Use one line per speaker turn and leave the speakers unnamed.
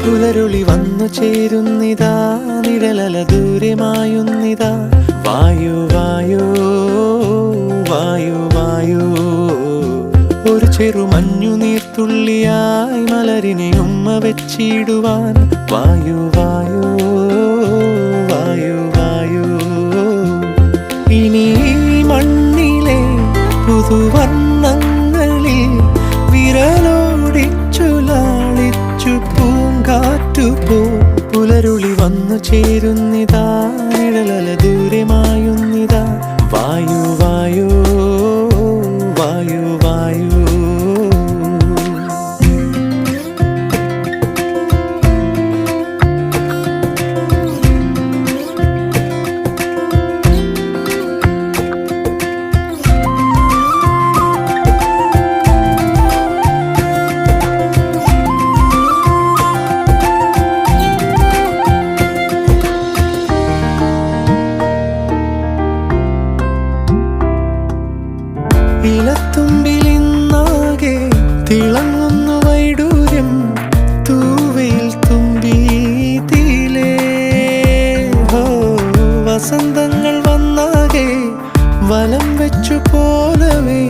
പുലരുളി വന്നു ചേരുന്നിതാ, നിഴലല ദൂരെ മായുന്നിതാ. വായു വായു വായു വായു, ഒരു ചെറു മഞ്ഞു നീർത്തുള്ളിയായി മലരിനെ ഉമ്മ വെച്ചിടുവാൻ. വായു വായു വായു വായു, ഇനി മണ്ണിലെ പുതുവർണ്ണങ്ങളിൽ വിരലോടിച്ചു ലാളിച്ചു പൂങ്കാറ്റുപോ. പുലരുളി വന്നു ചേരുന്നിതാ, നിഴലല ദൂരെ മായുന്നിതാ. വായു വായു വായു വായു. ഇലത്തുമ്പിലിന്നാകെ തിളങ്ങുന്നു വൈഡൂര്യം, തൂവയിൽ തുമ്പീതിലേ. വസന്തങ്ങൾ വന്നാകെ വലം വെച്ചു പോലവേ